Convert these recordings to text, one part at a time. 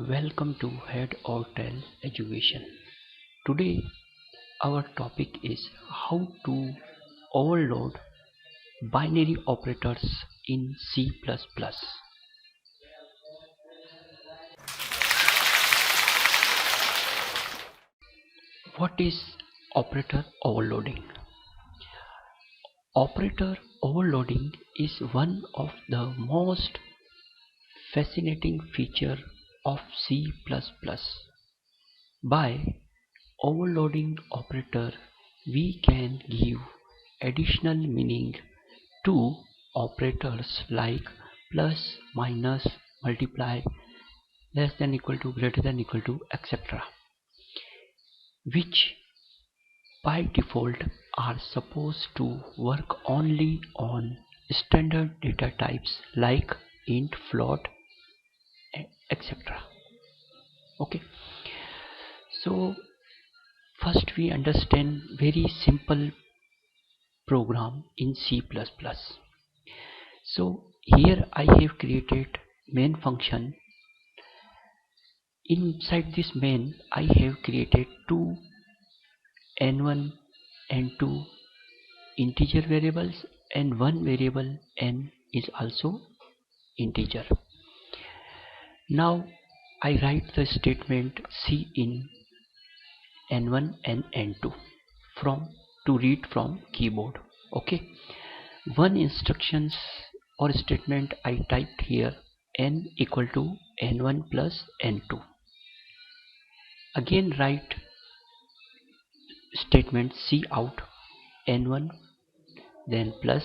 Welcome to Head or Tail Education. Today our topic is how to overload binary operators in C++. What is operator overloading? Operator overloading is one of the most fascinating feature of C++. By overloading operator, we can give additional meaning to operators like plus, minus, multiply, less than equal to, greater than equal to, etc., which by default are supposed to work only on standard data types like int, float, etc. Okay, so first we understand very simple program in C++. So here I have created main function. Inside this main I have created two n1 and 2 integer variables and one variable n is also integer. Now I write the statement C in n1 and n2 from to read from keyboard. Okay, one instructions or statement I typed here n equal to n1 plus n2. Again write statement cout n1 then plus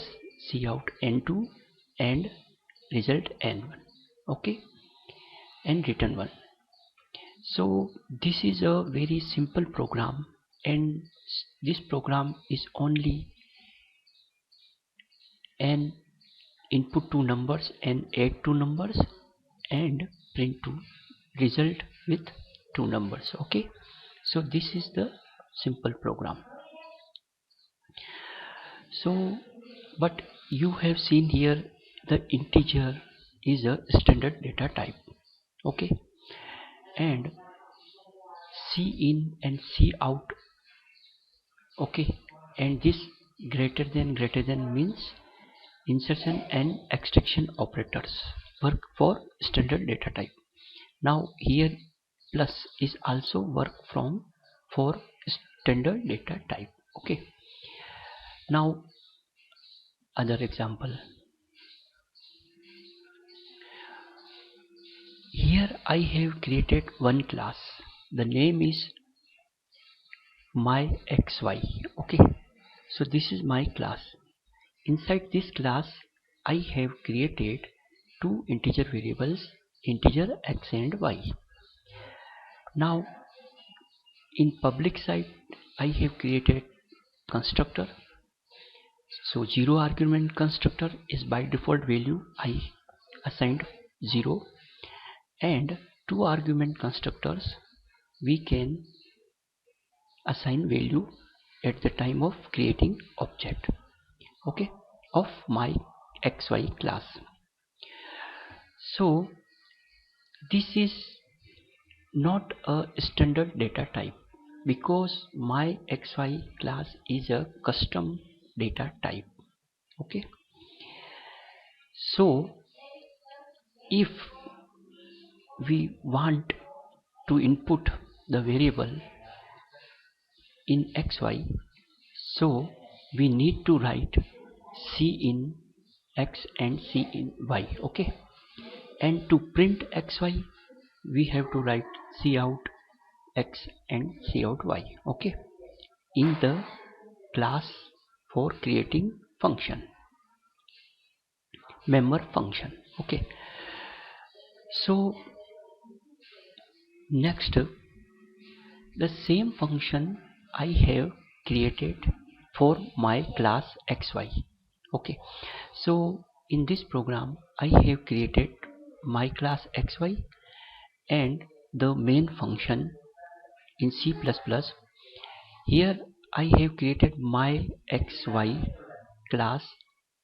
cout n2 and result n1. Okay, and return 1. So this is a very simple program, and this program is only an input two numbers and add two numbers and print two result with two numbers. Okay, so this is the simple program. So but you have seen here the integer is a standard data type. Okay, and C in and C out. Okay, and this greater than means insertion and extraction operators work for standard data type. Now here plus is also work for standard data type. Okay, now other example. Here I have created one class. The name is my xy. Okay, so this is my class. Inside this class I have created two integer variables, integer x and y. Now in public side I have created constructor. So 0 argument constructor is by default value I assigned 0, and 2 argument constructors we can assign value at the time of creating object, okay, of my xy class. So this is not a standard data type because my xy class is a custom data type. Okay, so if we want to input the variable in xy, so we need to write C in x and C in y. Okay, and to print xy we have to write cout x and cout y. Okay, in the class for creating function, member function. Okay, so next the same function I have created for my class xy. Okay, so in this program I have created my class xy and the main function in C++. Here I have created my xy class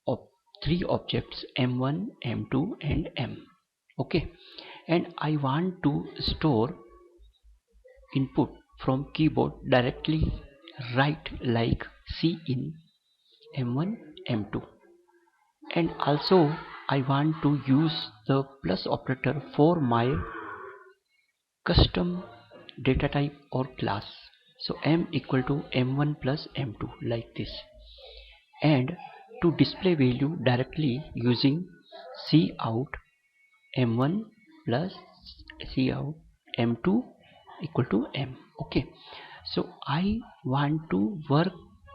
of three objects m1, m2 and m. Okay, and I want to store input from keyboard directly, write like C in M1 M2, and also I want to use the plus operator for my custom data type or class. So m equal to m1 plus m2 like this, and to display value directly using cout m1 plus cout m2 equal to m. Okay, so I want to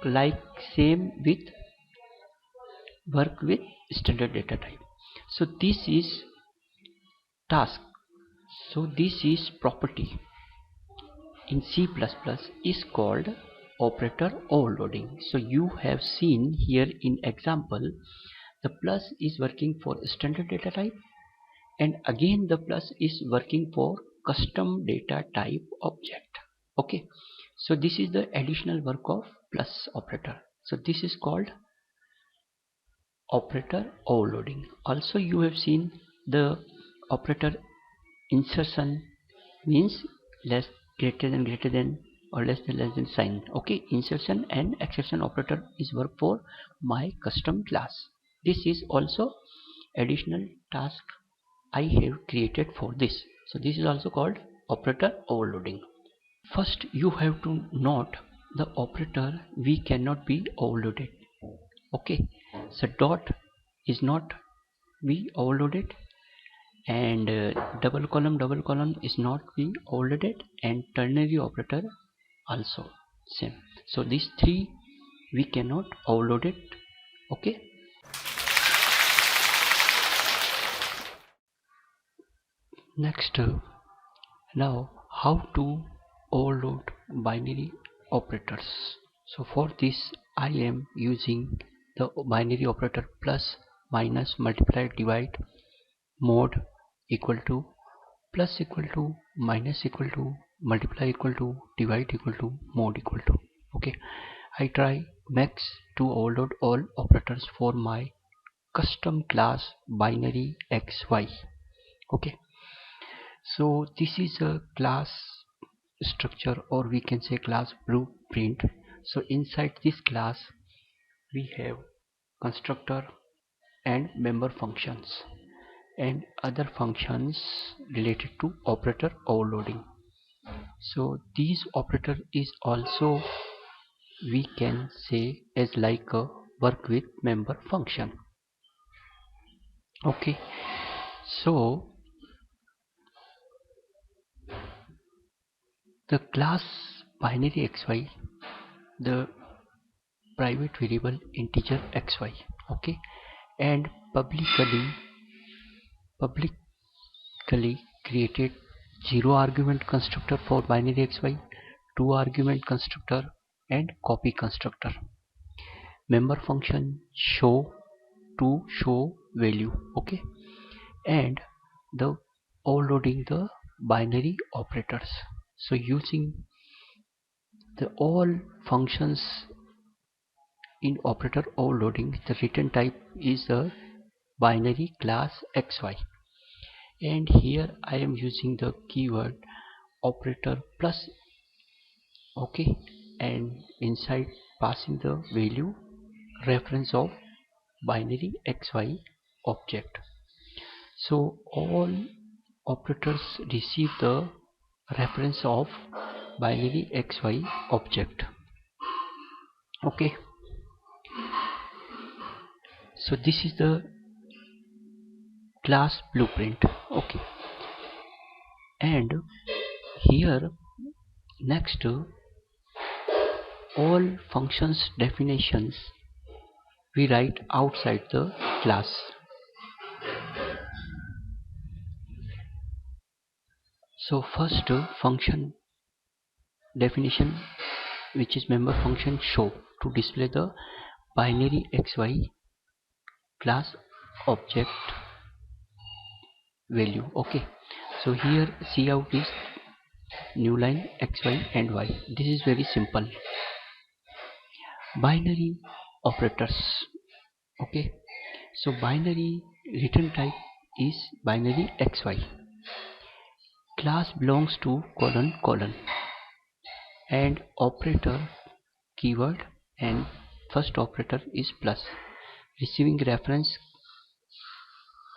like same work with standard data type. So this is task. So this is property in C++ is called operator overloading. So you have seen here in example the plus is working for standard data type, and again the plus is working for custom data type object. Okay, so this is the additional work of plus operator. So this is called operator overloading. Also you have seen the operator insertion, means less greater than or less than sign. Okay, insertion and exception operator is work for my custom class. This is also additional task I have created for this. So this is also called operator overloading. First you have to note the operator we cannot be overloaded. Okay, so dot is not be overloaded, and double column is not be overloaded, and ternary operator also same. So these three we cannot overload it. Okay, next now how to overload binary operators. So for this I am using the binary operator plus, minus, multiply, divide, mod equal to, plus equal to, minus equal to, multiply equal to, divide equal to, mod equal to. Okay, I try max to overload all operators for my custom class binary xy. Okay, so this is a class structure, or we can say class blueprint. So inside this class we have constructor and member functions and other functions related to operator overloading. So these operator is also we can say as like a work with member function. Okay, so the class binary xy, the private variable integer xy. Okay, and publicly created 0 argument constructor for binary xy, 2 argument constructor, and copy constructor. Member function show to show value. Okay, and the overloading the binary operators. So using the all functions in operator overloading, the return type is a binary class xy, and here I am using the keyword operator plus. Okay, and inside passing the value reference of binary xy object. So all operators receive the reference of binary xy object. Okay, so this is the class blueprint. Okay, and here next all functions definitions we write outside the class. So first function definition, which is member function show to display the binary xy class object value. Okay, so here cout is new line xy and y. This is very simple. Binary operators. Okay, so binary return type is binary xy. class belongs to colon colon, and operator keyword and first operator is plus. Receiving reference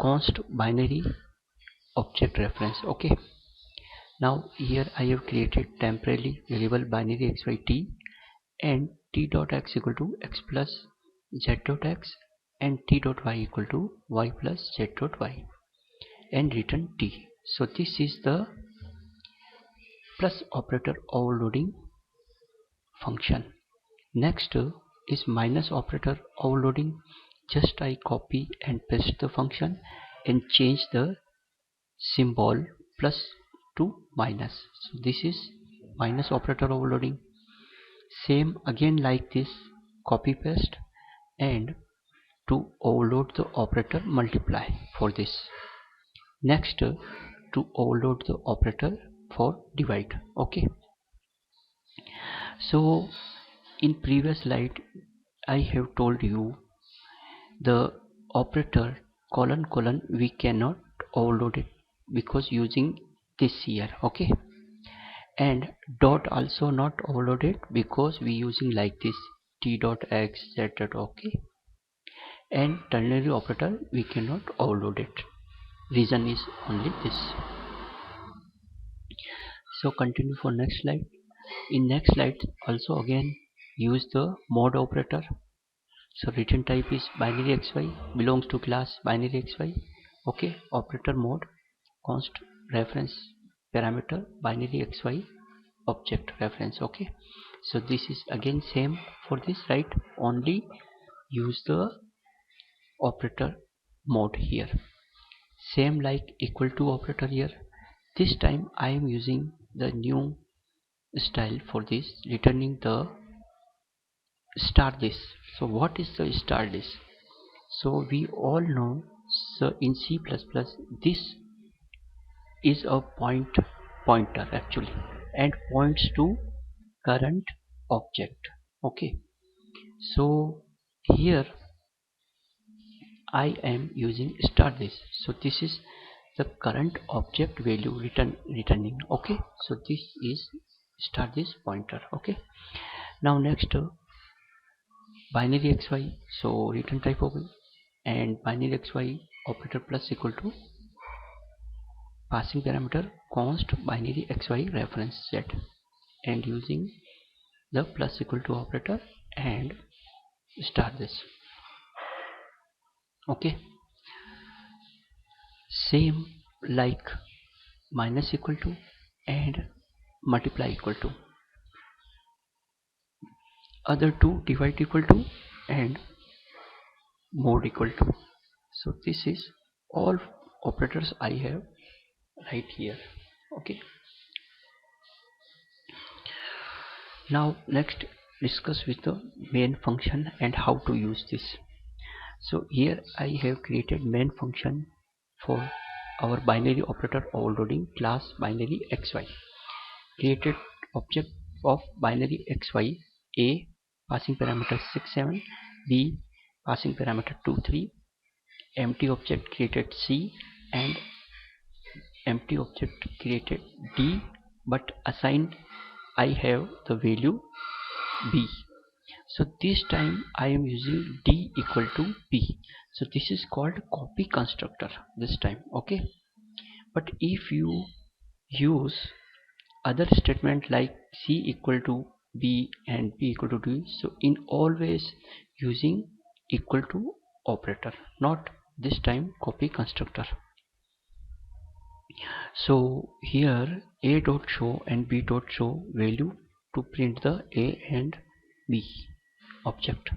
const binary object reference. Okay. Now here I have created temporarily variable binary xyt and t dot x equal to x plus z dot x and t dot y equal to y plus z dot y and return t. So this is the plus operator overloading function. Next is minus operator overloading. Just I copy and paste the function and change the symbol plus to minus. So this is minus operator overloading. Same again like this, copy paste and to overload the operator multiply for this. Next to overload the operator for divide. Okay. So in previous slide I have told you the operator colon colon we cannot overload it because using this here. Okay. And dot also not overloaded because we using like this t dot x z dot. Okay. And ternary operator we cannot overload it. Reason is only this. So continue for next slide. In next slide also again use the mode operator. So return type is binary xy, belongs to class binary xy. Okay. Operator mode const reference parameter binary xy object reference. Okay. So this is again same for this, right? Only use the operator mode here. Same like equal to operator here. This time I am using the new style for this, returning the star this. So what is the star this? So we all know, so in C++ this is a pointer actually and points to current object. Okay. So here I am using star this. So this is the current object value returning. Okay. So this is star this pointer. Okay. Now next binary xy. So return type of and binary xy operator plus equal to passing parameter const binary xy reference set and using the plus equal to operator and star this. Okay. Same like minus equal to and multiply equal to, other two divide equal to and mode equal to. So this is all operators I have right here. Okay. Now next discuss with the main function and how to use this. So here I have created main function for our binary operator overloading class binary xy. Created object of binary xy, a passing parameter 6 7, b passing parameter 2 3, empty object created c and empty object created d, but assigned I have the value b. So this time I am using d equal to b. So this is called copy constructor this time. Okay. But if you use other statement like c equal to b and b equal to d, so in always using equal to operator, not this time copy constructor. So here a dot show and b dot show value to print the a and b object.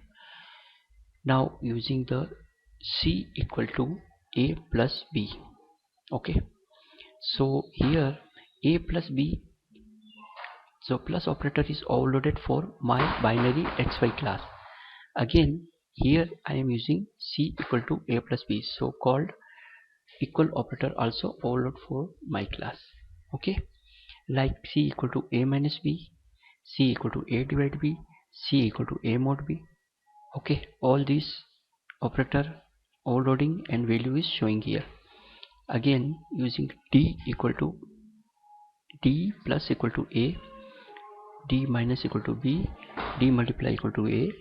Now using the c equal to a plus b. Okay. So here a plus b, so plus operator is overloaded for my binary xy class. Again here I am using c equal to a plus b, so called equal operator also overload for my class. Okay. Like c equal to a minus b, c equal to a divided b, c equal to a mod b. Okay. All these operator overloading and value is showing here. Again using d equal to d plus equal to a, d minus equal to b, d multiply equal to a,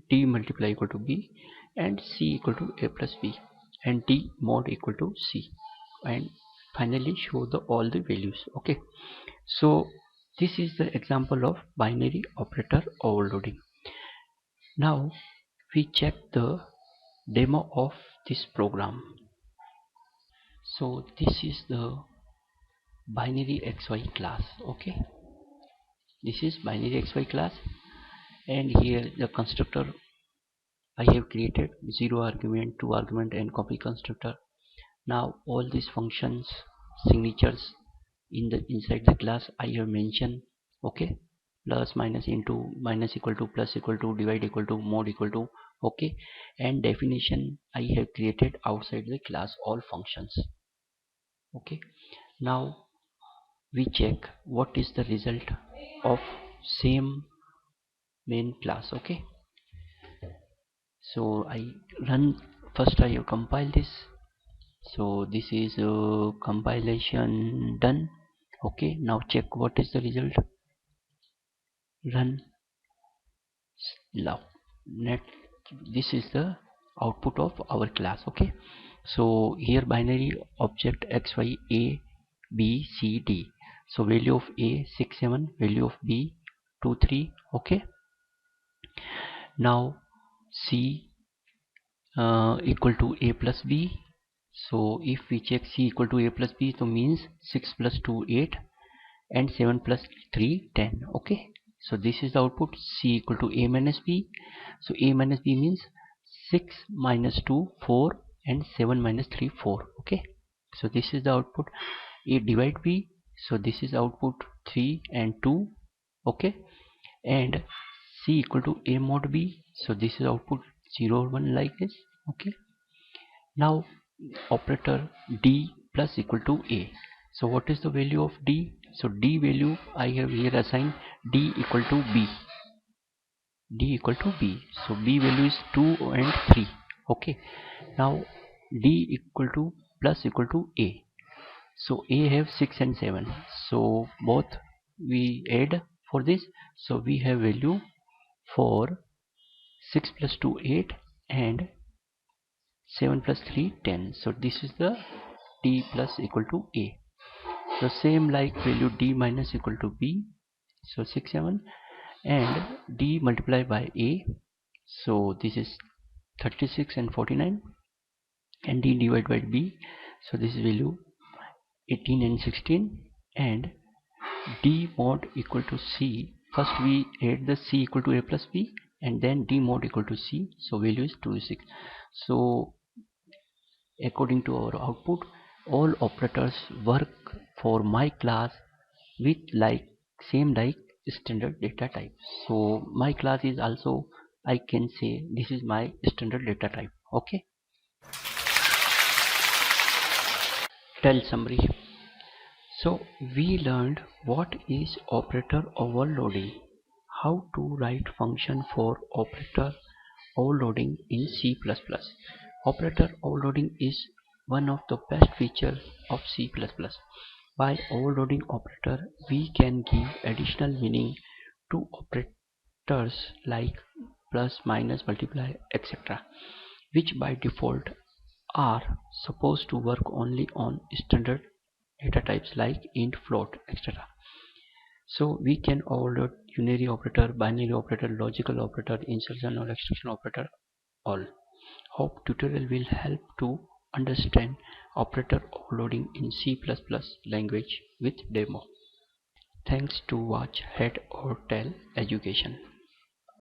d multiply equal to b, and c equal to a plus b, and d mod equal to c, and finally show the all the values. Okay, so this is the example of binary operator overloading. Now we check the demo of this program. So this is the binary xy class. Okay, this is binary xy class, and here the constructor I have created 0 argument, 2 argument, and copy constructor. Now all these functions signatures in the inside the class I have mentioned. Okay, plus minus into minus equal to plus equal to divide equal to mod equal to. Okay, and definition I have created outside the class all functions. Okay, now we check what is the result of same main class. Okay, so I run first, I have compiled this. So this is compilation done. Okay, now check what is the result. Run. Now net, this is the output of our class. Okay, so here binary object xy a b c d. So value of a 6 7, value of b 2 3. Okay, now c equal to a plus b. So if we check c equal to a plus b, so means 6 plus 2 8, and 7 plus 3 10. Okay, so this is the output. C equal to a minus b. So a minus b means 6 minus 2 4, and 7 minus 3 4. Okay, so this is the output. A divide b, so this is output 3 and 2. Okay, and c equal to a mod b, so this is output 0 1 like this. Okay, now operator d plus equal to a. So what is the value of d? So d value I have here assigned d equal to b. D equal to b. So b value is 2 and 3. Okay, now d equal to plus equal to a. So a have 6 and 7. So both we add for this. So we have value for 6 plus 2 8, and 7 plus 3 10. So this is the d plus equal to a. So same like value d minus equal to b. So 6 7, and d multiplied by a. So this is 36 and 49, and d divided by b. So this is value 18 and 16, and d mod equal to c. First we add the c equal to a plus b, and then d mod equal to c. So value is 2 6. So according to our output, all operators work for my class with like same like standard data type. So my class is also, I can say this is my standard data type. Okay, tell summary. So we learned what is operator overloading, how to write function for operator overloading in C++. Operator overloading is one of the best features of C++. By overloading operator, we can give additional meaning to operators like plus, minus, multiply, etc., which by default are supposed to work only on standard data types like int, float, etc. So we can overload unary operator, binary operator, logical operator, insertion or extraction operator, all. Hope tutorial will help to understand operator overloading in C++ language with demo. Thanks to watch Head or Tail Education.